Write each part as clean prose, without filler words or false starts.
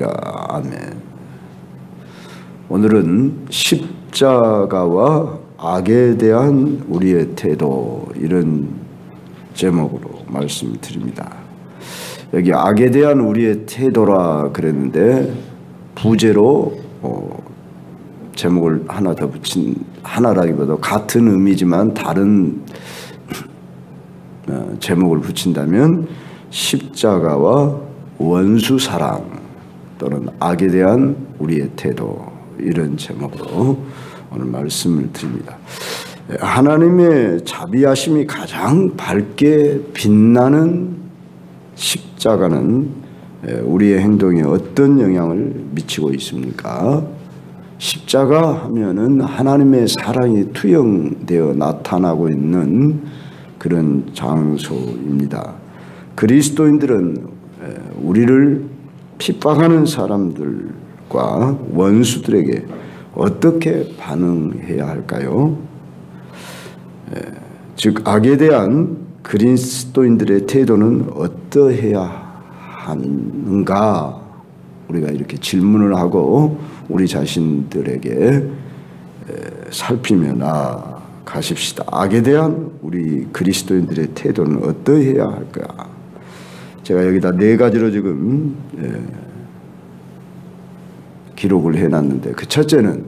아멘. 오늘은 십자가와 악에 대한 우리의 태도, 이런 제목으로 말씀드립니다. 여기 악에 대한 우리의 태도라 그랬는데 부제로 제목을 하나 더 붙인, 하나라기보다 같은 의미지만 다른 제목을 붙인다면 십자가와 원수 사랑 또는 악에 대한 우리의 태도, 이런 제목으로 오늘 말씀을 드립니다. 하나님의 자비하심이 가장 밝게 빛나는 십자가는 우리의 행동에 어떤 영향을 미치고 있습니까? 십자가 하면은 하나님의 사랑이 투영되어 나타나고 있는 그런 장소입니다. 그리스도인들은 우리를 핍박하는 사람들과 원수들에게 어떻게 반응해야 할까요? 즉 악에 대한 그리스도인들의 태도는 어떠해야 하는가, 우리가 이렇게 질문을 하고 우리 자신들에게 살피며 나아가십시다. 악에 대한 우리 그리스도인들의 태도는 어떠해야 할까? 제가 여기다 4가지로 지금 기록을 해놨는데, 그 첫째는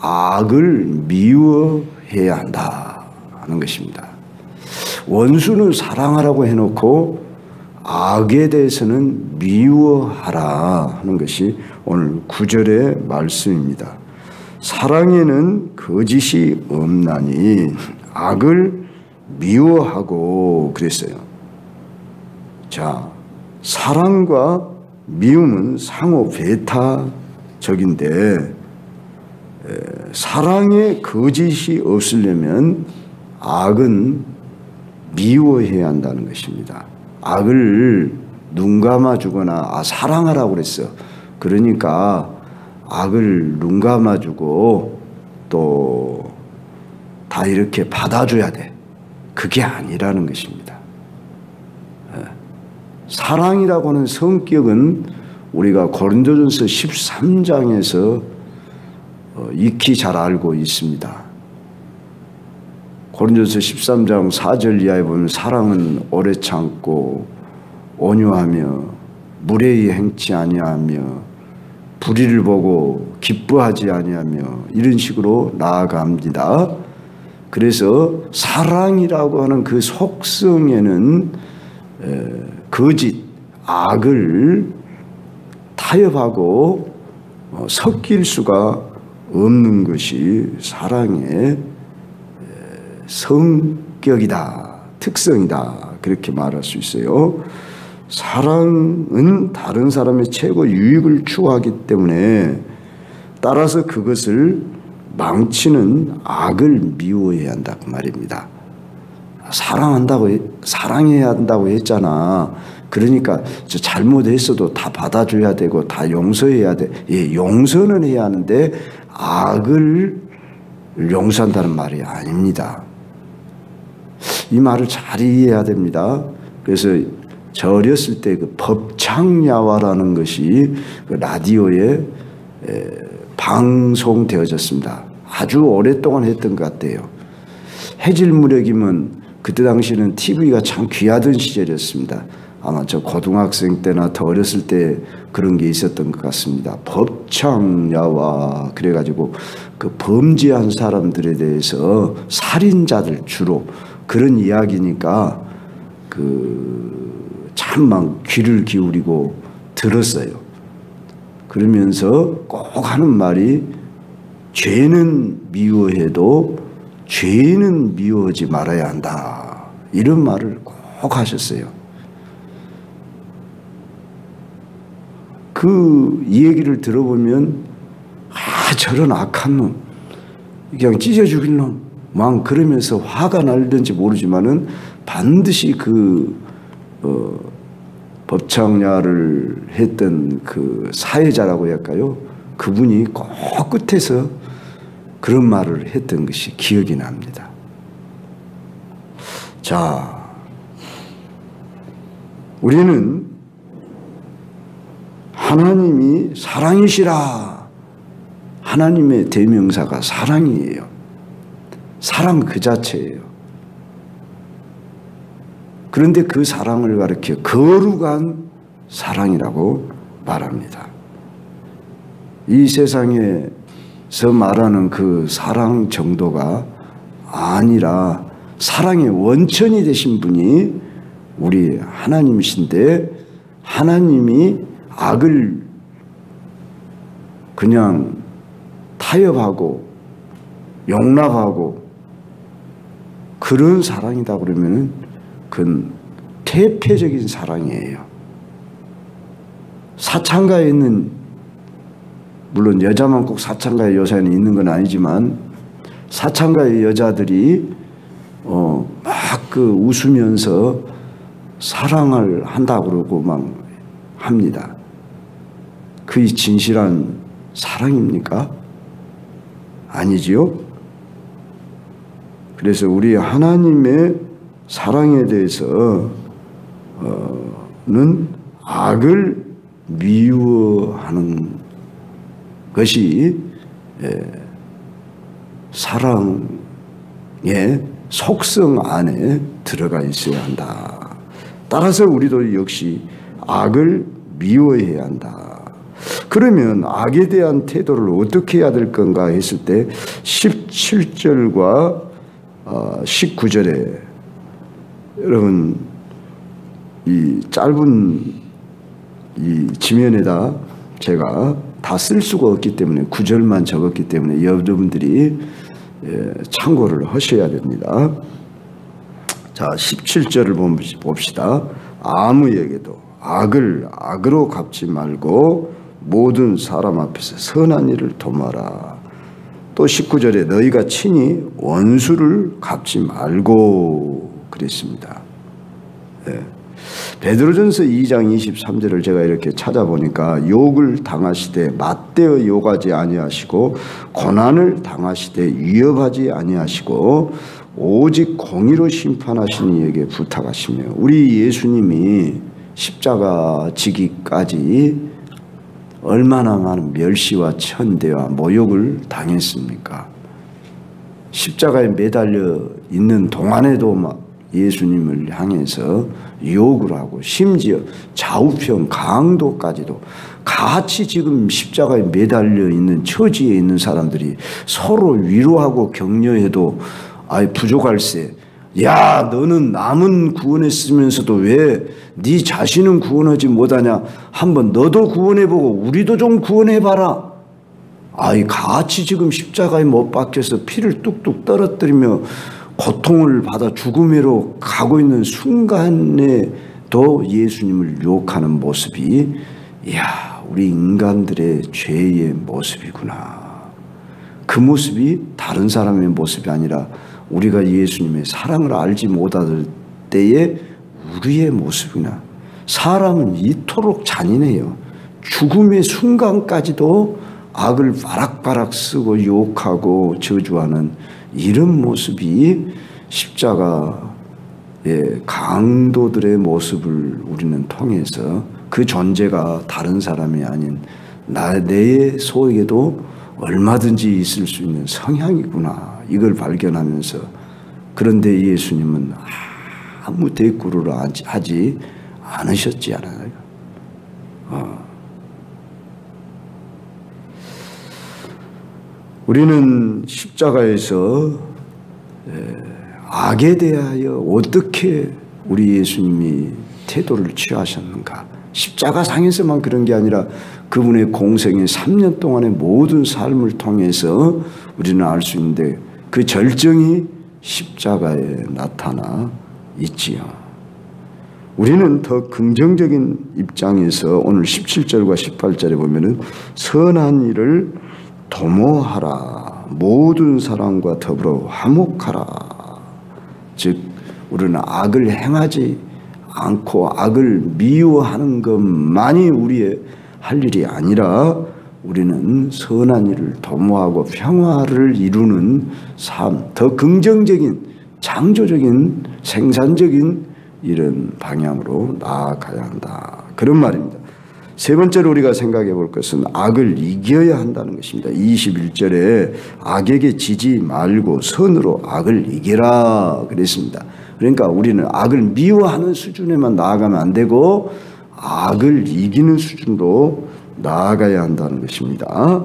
악을 미워해야 한다 하는 것입니다. 원수는 사랑하라고 해놓고 악에 대해서는 미워하라 하는 것이 오늘 9절의 말씀입니다. 사랑에는 거짓이 없나니 악을 미워하고 그랬어요. 자, 사랑과 미움은 상호 배타적인데 사랑에 거짓이 없으려면 악은 미워해야 한다는 것입니다. 악을 눈 감아주거나 사랑하라고 그랬어. 그러니까 악을 눈 감아주고 또 다 이렇게 받아줘야 돼. 그게 아니라는 것입니다. 사랑이라고 하는 성격은 우리가 고린도전서 13장에서 익히 잘 알고 있습니다. 고린도전서 13장 4절 이하에 보면 사랑은 오래 참고 온유하며 무례히 행치 아니하며 불의를 보고 기뻐하지 아니하며 이런 식으로 나아갑니다. 그래서 사랑이라고 하는 그 속성에는 거짓, 악을 타협하고 섞일 수가 없는 것이 사랑의 성격이다, 특성이다, 그렇게 말할 수 있어요. 사랑은 다른 사람의 최고 유익을 추구하기 때문에 따라서 그것을 망치는 악을 미워해야 한다 그 말입니다. 사랑해야 한다고 했잖아. 그러니까 잘못했어도 다 받아줘야 되고 다 용서해야 돼. 예, 용서는 해야 하는데 악을 용서한다는 말이 아닙니다. 이 말을 잘 이해해야 됩니다. 그래서 저 어렸을 때 그 법창야화라는 것이 그 라디오에 방송되어졌습니다. 아주 오랫동안 했던 것 같아요. 해질무렵이면 그때 당시에는 TV가 참 귀하던 시절이었습니다. 아마 저 고등학생 때나 더 어렸을 때 그런 게 있었던 것 같습니다. 법창야화 그래가지고 그 범죄한 사람들에 대해서 살인자들 주로 그런 이야기니까 참 막 귀를 기울이고 들었어요. 그러면서 꼭 하는 말이 죄는 미워해도 죄는 미워하지 말아야 한다, 이런 말을 꼭 하셨어요. 이 얘기를 들어보면 저런 악한 놈, 그냥 찢어 죽일 놈 막 그러면서 화가 날든지 모르지만은 반드시 법창야를 했던 그 사회자라고 할까요? 그분이 꼭 끝에서 그런 말을 했던 것이 기억이 납니다. 자, 우리는 하나님이 사랑이시라. 하나님의 대명사가 사랑이에요. 사랑 그 자체예요. 그런데 그 사랑을 가리켜 거룩한 사랑이라고 말합니다. 이 세상에서 말하는 그 사랑 정도가 아니라 사랑의 원천이 되신 분이 우리 하나님이신데, 하나님이 악을 그냥 타협하고 용납하고 그런 사랑이다 그러면은 그건 태폐적인 사랑이에요. 사창가에 있는, 물론 여자만 꼭 사창가의 여사에는 있는 건 아니지만 사창가의 여자들이 막 그 웃으면서 사랑을 한다 그러고 막 합니다. 그게 진실한 사랑입니까? 아니지요? 그래서 우리 하나님의 사랑에 대해서는 악을 미워하는 것이 사랑의 속성 안에 들어가 있어야 한다. 따라서 우리도 역시 악을 미워해야 한다. 그러면 악에 대한 태도를 어떻게 해야 될 건가 했을 때 17절과 19절에 여러분 이 짧은 이 지면에다 제가 다 쓸 수가 없기 때문에 9절만 적었기 때문에 여러분들이 참고를 하셔야 됩니다. 자, 17절을 봅시다. 아무에게도 악을 악으로 갚지 말고 모든 사람 앞에서 선한 일을 도모하라. 또 19절에 너희가 친히 원수를 갚지 말고 그랬습니다. 베드로전서 2장 23절을 제가 이렇게 찾아보니까 욕을 당하시되 맞대어 욕하지 아니하시고 고난을 당하시되 위협하지 아니하시고 오직 공의로 심판하시는 이에게 부탁하시며, 우리 예수님이 십자가 지기까지 얼마나 많은 멸시와 천대와 모욕을 당했습니까? 십자가에 매달려 있는 동안에도 막 예수님을 향해서 욕을 하고 심지어 좌우평 강도까지도 같이 지금 십자가에 매달려 있는 처지에 있는 사람들이 서로 위로하고 격려해도 부족할세. 야, 너는 남은 구원했으면서도 왜 네 자신은 구원하지 못하냐? 한번 너도 구원해보고 우리도 좀 구원해봐라. 같이 지금 십자가에 못 박혀서 피를 뚝뚝 떨어뜨리며 고통을 받아 죽음으로 가고 있는 순간에도 예수님을 욕하는 모습이, 이야, 우리 인간들의 죄의 모습이구나. 그 모습이 다른 사람의 모습이 아니라 우리가 예수님의 사랑을 알지 못할 때의 우리의 모습이나. 사람은 이토록 잔인해요. 죽음의 순간까지도 악을 바락바락 쓰고 욕하고 저주하는 이런 모습이 십자가의 강도들의 모습을 우리는 통해서 그 존재가 다른 사람이 아닌 내 속에도 얼마든지 있을 수 있는 성향이구나, 이걸 발견하면서, 그런데 예수님은 아무 대꾸를 하지 않으셨지 않아요? 우리는 십자가에서 악에 대하여 어떻게 우리 예수님이 태도를 취하셨는가, 십자가 상에서만 그런 게 아니라 그분의 공생의 3년 동안의 모든 삶을 통해서 우리는 알 수 있는데 그 절정이 십자가에 나타나 있지요. 우리는 더 긍정적인 입장에서 오늘 17절과 18절에 보면은 선한 일을 도모하라, 모든 사람과 더불어 화목하라. 즉 우리는 악을 행하지 않고 악을 미워하는 것만이 우리의 할 일이 아니라 우리는 선한 일을 도모하고 평화를 이루는 삶, 더 긍정적인 창조적인 생산적인 이런 방향으로 나아가야 한다, 그런 말입니다. 세 번째로 우리가 생각해 볼 것은 악을 이겨야 한다는 것입니다. 21절에 악에게 지지 말고 선으로 악을 이겨라 그랬습니다. 그러니까 우리는 악을 미워하는 수준에만 나아가면 안 되고 악을 이기는 수준도 나아가야 한다는 것입니다.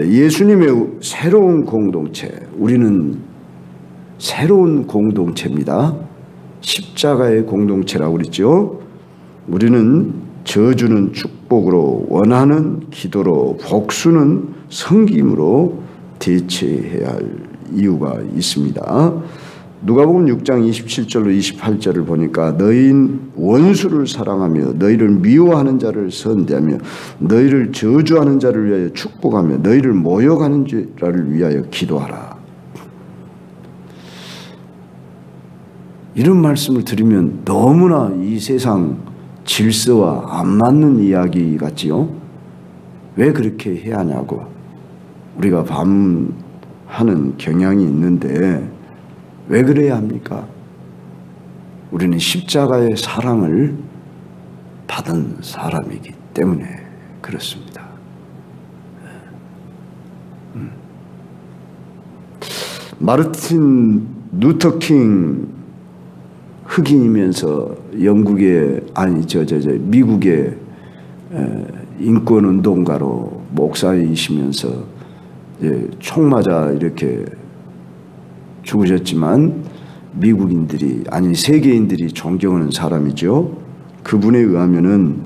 예수님의 새로운 공동체, 우리는 새로운 공동체입니다. 십자가의 공동체라고 그랬죠. 우리는 저주는 축복으로, 원하는 기도로, 복수는 섬김으로 대체해야 할 이유가 있습니다. 누가복음 6장 27절로 28절을 보니까 너희는 원수를 사랑하며 너희를 미워하는 자를 선대하며 너희를 저주하는 자를 위하여 축복하며 너희를 모욕하는 자를 위하여 기도하라. 이런 말씀을 들으면 너무나 이 세상 질서와 안 맞는 이야기 같지요? 왜 그렇게 해야 하냐고 우리가 반하는 경향이 있는데 왜 그래야 합니까? 우리는 십자가의 사랑을 받은 사람이기 때문에 그렇습니다. 마르틴 루터킹 흑인이면서 영국의 미국의 인권운동가로 목사이시면서 총 맞아 이렇게 죽으셨지만 미국인들이 세계인들이 존경하는 사람이죠. 그분에 의하면은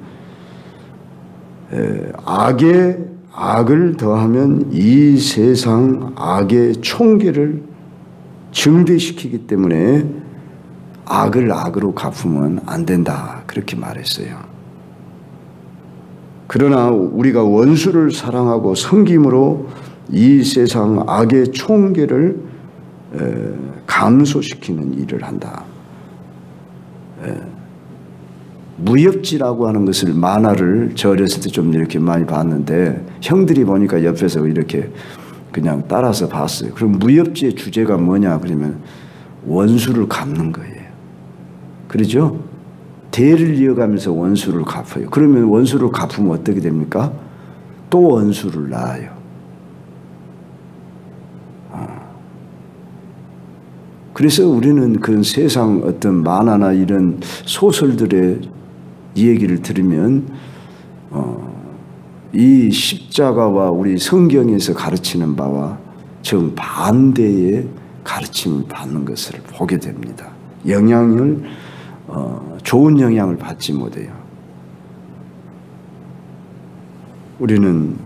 악을 더하면 이 세상 악의 총계를 증대시키기 때문에 악을 악으로 갚으면 안 된다 그렇게 말했어요. 그러나 우리가 원수를 사랑하고 섬김으로 이 세상 악의 총계를 감소시키는 일을 한다. 무협지라고 하는 것을 만화를 저 어렸을 때 좀 이렇게 많이 봤는데 형들이 보니까 옆에서 이렇게 그냥 따라서 봤어요. 그럼 무협지의 주제가 뭐냐 그러면 원수를 갚는 거예요. 그러죠? 대를 이어가면서 원수를 갚아요. 그러면 원수를 갚으면 어떻게 됩니까? 또 원수를 낳아요. 그래서 우리는 그 세상 어떤 만화나 이런 소설들의 얘기를 들으면 이 십자가와 우리 성경에서 가르치는 바와 정반대의 가르침을 받는 것을 보게 됩니다. 좋은 영향을 받지 못해요. 우리는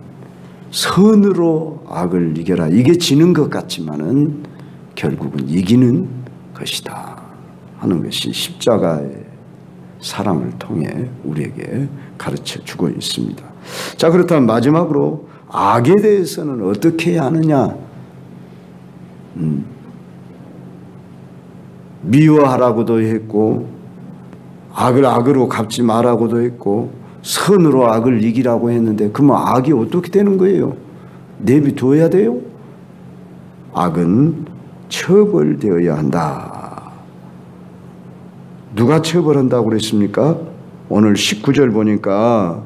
선으로 악을 이겨라. 이게 지는 것 같지만은 결국은 이기는 것이다 하는 것이 십자가의 사랑을 통해 우리에게 가르쳐 주고 있습니다. 자, 그렇다면 마지막으로 악에 대해서는 어떻게 해야 하느냐? 미워하라고도 했고 악을 악으로 갚지 말라고도 했고 선으로 악을 이기라고 했는데 그러면 악이 어떻게 되는 거예요? 내비둬야 돼요? 악은 처벌되어야 한다. 누가 처벌한다고 그랬습니까? 오늘 19절 보니까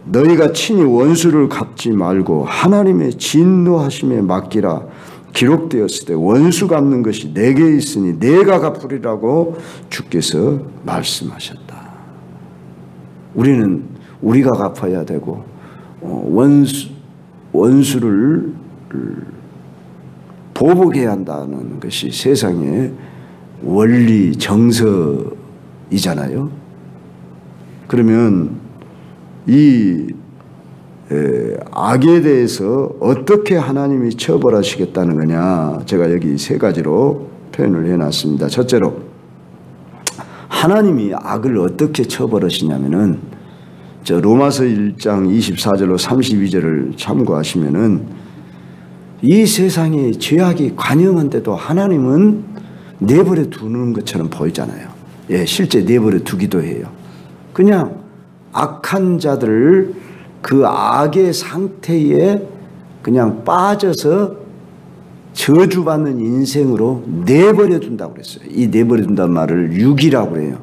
너희가 친히 원수를 갚지 말고 하나님의 진노하심에 맡기라. 기록되었을 때 원수 갚는 것이 내게 있으니 내가 갚으리라고 주께서 말씀하셨다. 우리는 우리가 갚아야 되고 원수를 보복해야 한다는 것이 세상의 원리 정서이잖아요. 그러면 이 악에 대해서 어떻게 하나님이 처벌하시겠다는 거냐, 제가 여기 세 가지로 표현을 해놨습니다. 첫째로 하나님이 악을 어떻게 처벌하시냐면은 저 로마서 1장 24절로 32절을 참고하시면은 이 세상에 죄악이 관영한데도 하나님은 내버려 두는 것처럼 보이잖아요. 실제 내버려 두기도 해요. 그냥 악한 자들을 그 악의 상태에 그냥 빠져서 저주받는 인생으로 내버려 둔다고 그랬어요. 이 내버려 둔다는 말을 유기라고 그래요.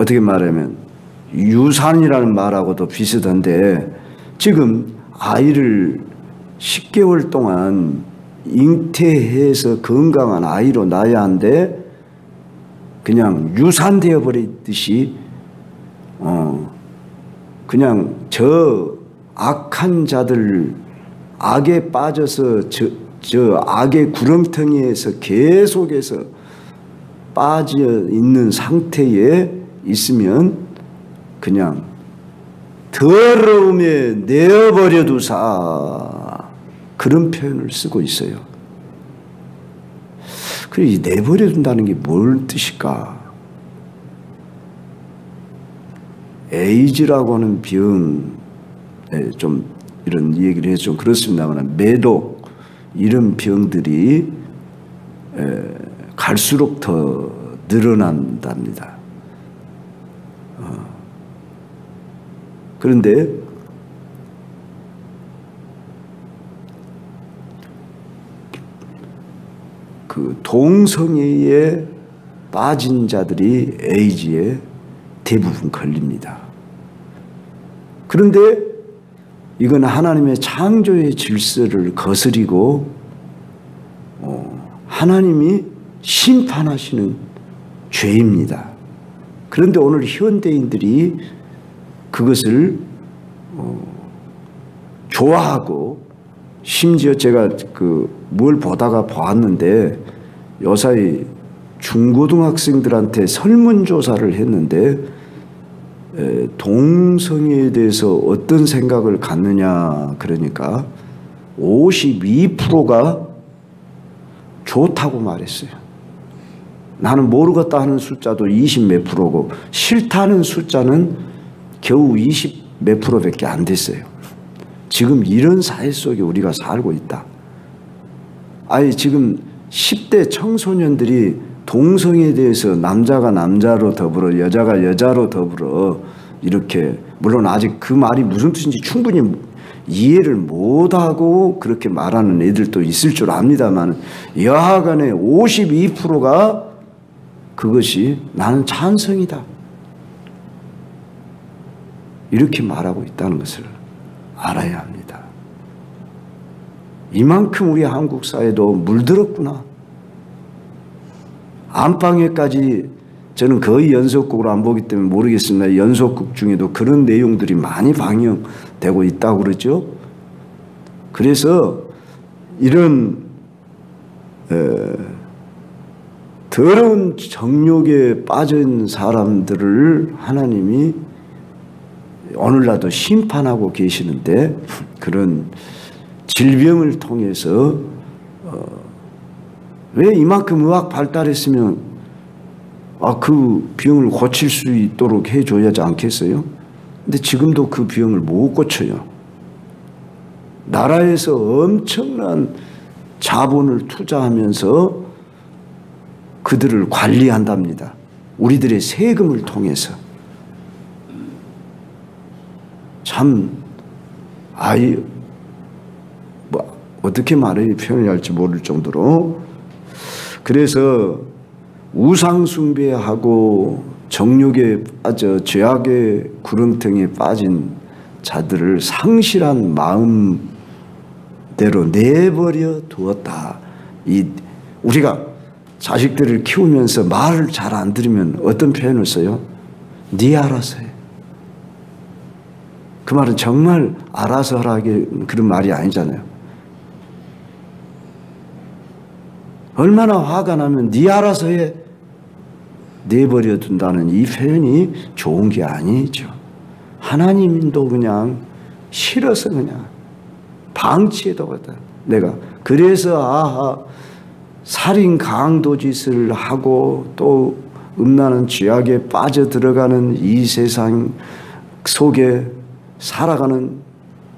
어떻게 말하면 유산이라는 말하고도 비슷한데 지금 아이를 10개월 동안 잉태해서 건강한 아이로 낳아야 하는데 그냥 유산되어 버리듯이 그냥 저 악한 자들 악에 빠져서 저 악의 구렁텅이에서 계속해서 빠져 있는 상태에 있으면 그냥 더러움에 내어버려 두사 그런 표현을 쓰고 있어요. 그래 내버려 둔다는 게 뭘 뜻일까? 에이즈라고 하는 병, 좀 이런 얘기를 해서 좀 그렇습니다만 매독 이런 병들이 갈수록 더 늘어난답니다. 그런데 그 동성애에 빠진 자들이 에이즈에 대부분 걸립니다. 그런데 이건 하나님의 창조의 질서를 거스리고 하나님이 심판하시는 죄입니다. 그런데 오늘 현대인들이 그것을 좋아하고 심지어 제가 뭘 보다가 보았는데 요사이 중고등학생들한테 설문조사를 했는데 동성애에 대해서 어떤 생각을 갖느냐 그러니까 52%가 좋다고 말했어요. 나는 모르겠다 하는 숫자도 20 몇 프로고 싫다는 숫자는 겨우 20 몇 프로밖에 안 됐어요. 지금 이런 사회 속에 우리가 살고 있다. 아니 지금 10대 청소년들이 동성애에 대해서 남자가 남자로 더불어 여자가 여자로 더불어 이렇게 물론 아직 그 말이 무슨 뜻인지 충분히 이해를 못하고 그렇게 말하는 애들도 있을 줄 압니다만 여하간에 52%가 그것이 나는 찬성이다. 이렇게 말하고 있다는 것을 알아야 합니다. 이만큼 우리 한국 사회도 물들었구나. 안방에까지 저는 거의 연속극으로 안 보기 때문에 모르겠습니다. 연속극 중에도 그런 내용들이 많이 방영되고 있다고 그러죠. 그래서 이런 더러운 정욕에 빠진 사람들을 하나님이 오늘날도 심판하고 계시는데 그런 질병을 통해서 왜 이만큼 의학 발달했으면 그 병을 고칠 수 있도록 해줘야 하지 않겠어요? 근데 지금도 그 병을 못 고쳐요. 나라에서 엄청난 자본을 투자하면서 그들을 관리한답니다. 우리들의 세금을 통해서. 참 어떻게 말해야 표현해야 할지 모를 정도로 그래서 우상 숭배하고 정욕에 빠져 죄악의 구렁텅이에 빠진 자들을 상실한 마음대로 내버려 두었다. 우리가 자식들을 키우면서 말을 잘 안 들으면 어떤 표현을 써요? 네 알아서 해. 그 말은 정말 알아서 하라게 그런 말이 아니잖아요. 얼마나 화가 나면 네 알아서 해 내버려 둔다는 이 표현이 좋은 게 아니죠. 하나님도 그냥 싫어서 그냥 방치해두거든. 내가 그래서 살인 강도짓을 하고 또 음란한 죄악에 빠져들어가는 이 세상 속에 살아가는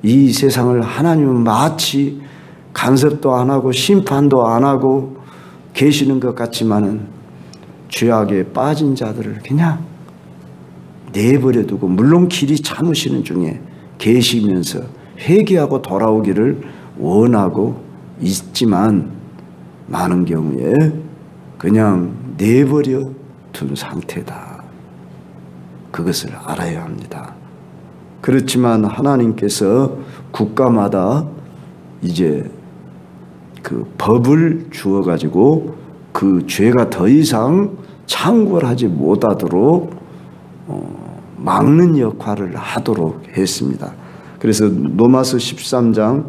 이 세상을 하나님은 마치 간섭도 안 하고 심판도 안 하고 계시는 것 같지만은 죄악에 빠진 자들을 그냥 내버려 두고 물론 길이 참으시는 중에 계시면서 회개하고 돌아오기를 원하고 있지만 많은 경우에 그냥 내버려 둔 상태다. 그것을 알아야 합니다. 그렇지만 하나님께서 국가마다 이제 그 법을 주어가지고 그 죄가 더 이상 창궐하지 못하도록 막는 역할을 하도록 했습니다. 그래서 로마서 13장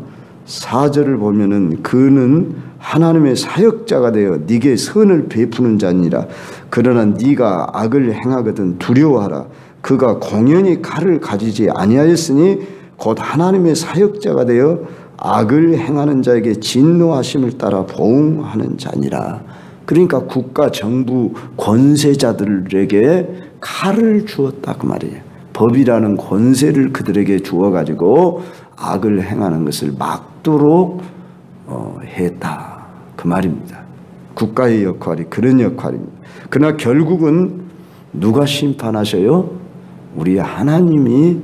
4절을 보면은 그는 하나님의 사역자가 되어 네게 선을 베푸는 자니라. 그러나 네가 악을 행하거든 두려워하라. 그가 공연히 칼을 가지지 아니하였으니 곧 하나님의 사역자가 되어 악을 행하는 자에게 진노하심을 따라 보응하는 자니라. 그러니까 국가 정부 권세자들에게 칼을 주었다 그 말이에요. 법이라는 권세를 그들에게 주어가지고 악을 행하는 것을 막도록 했다 그 말입니다. 국가의 역할이 그런 역할입니다. 그러나 결국은 누가 심판하셔요? 우리 하나님이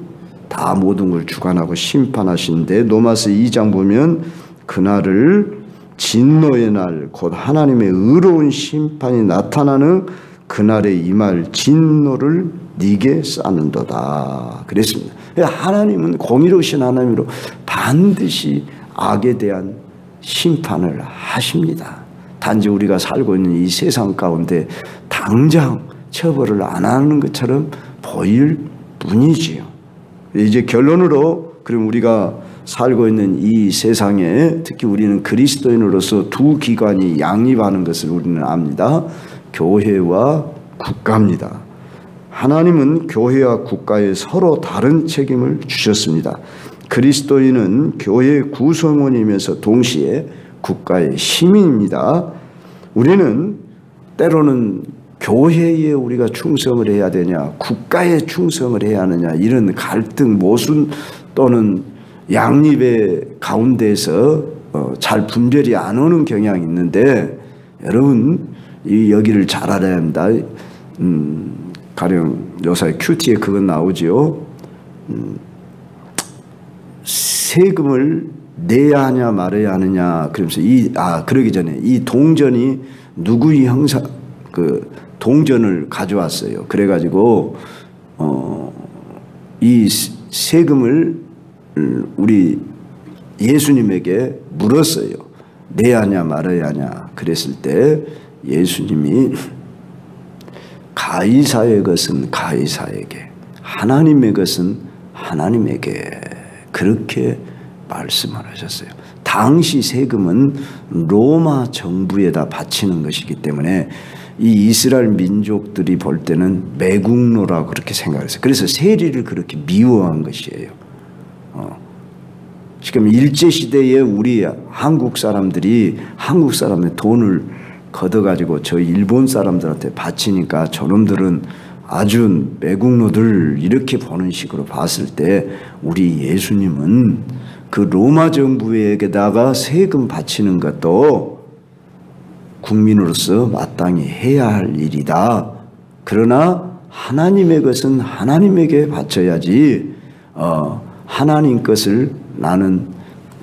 다 모든 걸 주관하고 심판하신데 로마서 2장 보면 그날을 진노의 날 곧 하나님의 의로운 심판이 나타나는 그날에 임할 진노를 네게 쌓는도다 그랬습니다. 하나님은 공의로우신 하나님으로 반드시 악에 대한 심판을 하십니다. 단지 우리가 살고 있는 이 세상 가운데 당장 처벌을 안 하는 것처럼 보일 뿐이지요. 이제 결론으로 그럼 우리가 살고 있는 이 세상에 특히 우리는 그리스도인으로서 두 기관이 양립하는 것을 우리는 압니다. 교회와 국가입니다. 하나님은 교회와 국가에 서로 다른 책임을 주셨습니다. 그리스도인은 교회의 구성원이면서 동시에 국가의 시민입니다. 우리는 때로는 교회에 우리가 충성을 해야 되냐 국가에 충성을 해야 하느냐 이런 갈등 모순 또는 양립의 가운데서 잘 분별이 안 오는 경향이 있는데 여러분 여기를 잘 알아야 합니다. 가령 요새 큐티에 그건 나오지요. 세금을 내야 하냐 말아야 하느냐 그러면서 그러기 전에 이 동전이 누구의 형사 그 동전을 가져왔어요. 그래가지고 이 세금을 우리 예수님에게 물었어요. 내야 하냐 말아야 하냐 그랬을 때 예수님이 가이사의 것은 가이사에게 하나님의 것은 하나님에게 그렇게 말씀을 하셨어요. 당시 세금은 로마 정부에다 바치는 것이기 때문에 이 이스라엘 민족들이 볼 때는 매국노라고 그렇게 생각했어요. 그래서 세리를 그렇게 미워한 것이에요. 지금 일제시대에 우리 한국 사람들이 한국 사람의 돈을 걷어가지고 저 일본 사람들한테 바치니까 저놈들은 아주 매국노들 이렇게 보는 식으로 봤을 때 우리 예수님은 그 로마 정부에게다가 세금 바치는 것도 국민으로서 마땅히 해야 할 일이다. 그러나 하나님의 것은 하나님에게 바쳐야지 하나님 것을 나는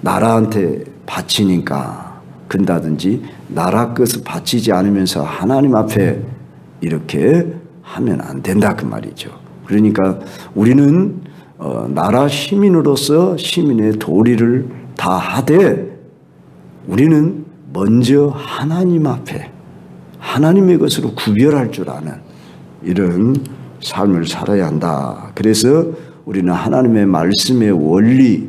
나라한테 바치니까 근다든지 나라 것을 바치지 않으면서 하나님 앞에 이렇게 하면 안 된다 그 말이죠. 그러니까 우리는 나라 시민으로서 시민의 도리를 다 하되 우리는 먼저 하나님 앞에 하나님의 것으로 구별할 줄 아는 이런 삶을 살아야 한다. 그래서 우리는 하나님의 말씀의 원리,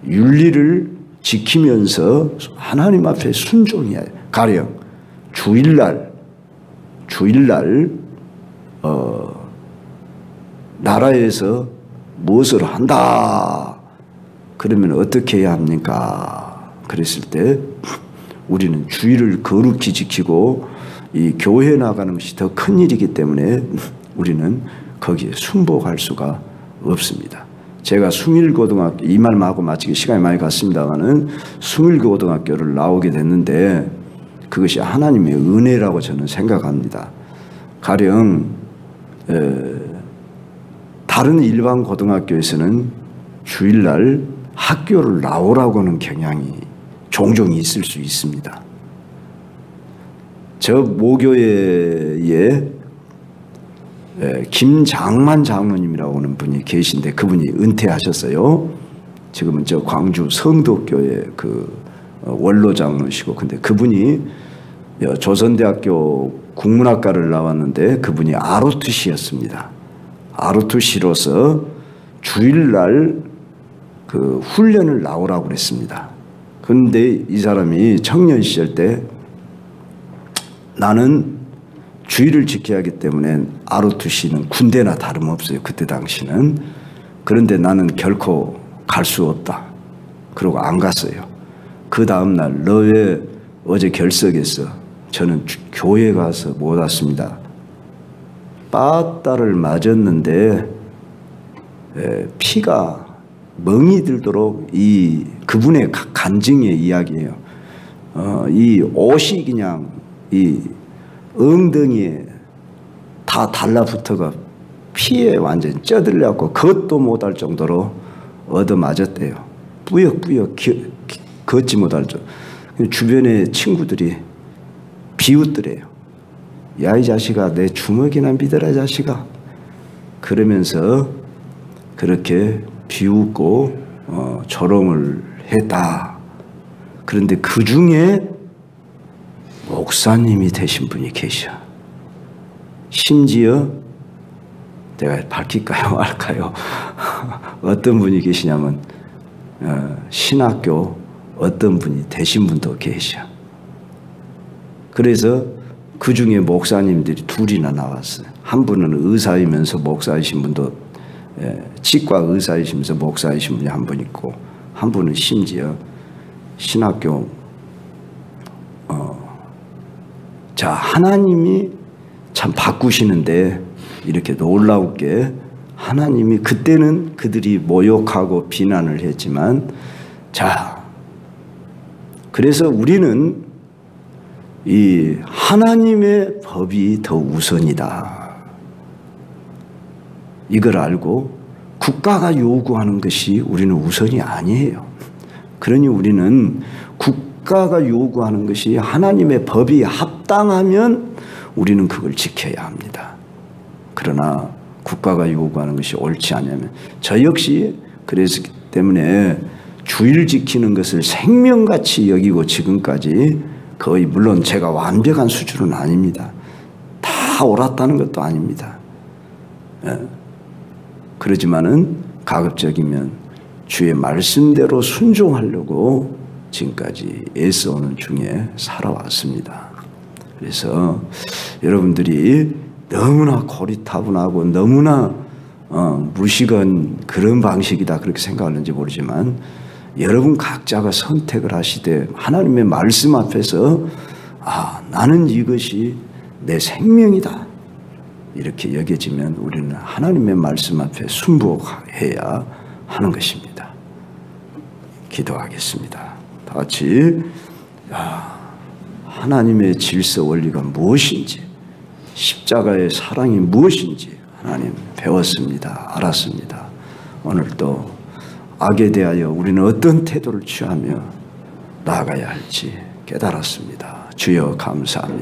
윤리를 지키면서 하나님 앞에 순종해야 해요. 가령 주일날 나라에서 무엇을 한다. 그러면 어떻게 해야 합니까? 그랬을 때 우리는 주일을 거룩히 지키고 이 교회 나가는 것이 더 큰 일이기 때문에 우리는 거기에 순복할 수가 없습니다. 제가 숭일고등학교 이 말만 하고 마치기 시간이 많이 갔습니다만은 숭일고등학교를 나오게 됐는데 그것이 하나님의 은혜라고 저는 생각합니다. 가령 다른 일반 고등학교에서는 주일날 학교를 나오라고 하는 경향이 종종 있을 수 있습니다. 저 모교회에 김장만 장로님이라고 하는 분이 계신데 그분이 은퇴하셨어요. 지금은 저 광주 성덕교회 그 원로 장로시고, 근데 그분이 조선대학교 국문학과를 나왔는데 그분이 ROTC였습니다. ROTC로서 주일날 그 훈련을 나오라고 그랬습니다. 그런데 이 사람이 청년 시절 때 나는 주의를 지켜야 하기 때문에 ROTC는 군대나 다름없어요. 그때 당시는. 그런데 나는 결코 갈 수 없다. 그러고 안 갔어요. 그 다음날 너 왜 어제 결석했어? 저는 교회 가서 못 왔습니다. 빠따를 맞았는데 피가 멍이 들도록 이 그분의 간증의 이야기예요. 이 옷이 그냥 이 엉덩이에 다 달라붙어가 피에 완전 쪄들려갖고 걷도 못할 정도로 얻어맞았대요. 뿌옇뿌옇 걷지 못할 정도. 주변의 친구들이 비웃더래요. 야, 이 자식아, 내 주먹이나 믿어라, 자식아. 그러면서 그렇게 비웃고 조롱을 했다. 그런데 그 중에 목사님이 되신 분이 계셔. 심지어 내가 밝힐까요, 말까요? 어떤 분이 계시냐면 신학교 어떤 분이 되신 분도 계셔. 그래서 그 중에 목사님들이 둘이나 나왔어요. 한 분은 의사이면서 목사이신 분도, 치과 의사이시면서 목사이신 분이 한 분 있고, 한 분은 심지어 신학교 자, 하나님이 참 바꾸시는데 이렇게 놀라우게 하나님이 그때는 그들이 모욕하고 비난을 했지만, 자, 그래서 우리는 이 하나님의 법이 더 우선이다. 이걸 알고 국가가 요구하는 것이 우리는 우선이 아니에요. 그러니 우리는 국가가 요구하는 것이 하나님의 법이 합당하면 우리는 그걸 지켜야 합니다. 그러나 국가가 요구하는 것이 옳지 않으면, 저 역시 그래서 때문에 주일 지키는 것을 생명같이 여기고 지금까지 거의, 물론 제가 완벽한 수준은 아닙니다. 다 옳았다는 것도 아닙니다. 그러지만은 가급적이면 주의 말씀대로 순종하려고 지금까지 애써오는 중에 살아왔습니다. 그래서 여러분들이 너무나 고리타분하고 너무나 무식한 그런 방식이다 그렇게 생각하는지 모르지만, 여러분 각자가 선택을 하시되 하나님의 말씀 앞에서 나는 이것이 내 생명이다 이렇게 여겨지면 우리는 하나님의 말씀 앞에 순복해야 하는 것입니다. 기도하겠습니다. 다 같이 하나님의 질서 원리가 무엇인지, 십자가의 사랑이 무엇인지 하나님 배웠습니다. 알았습니다. 오늘 또 악에 대하여 우리는 어떤 태도를 취하며 나아가야 할지 깨달았습니다. 주여 감사합니다.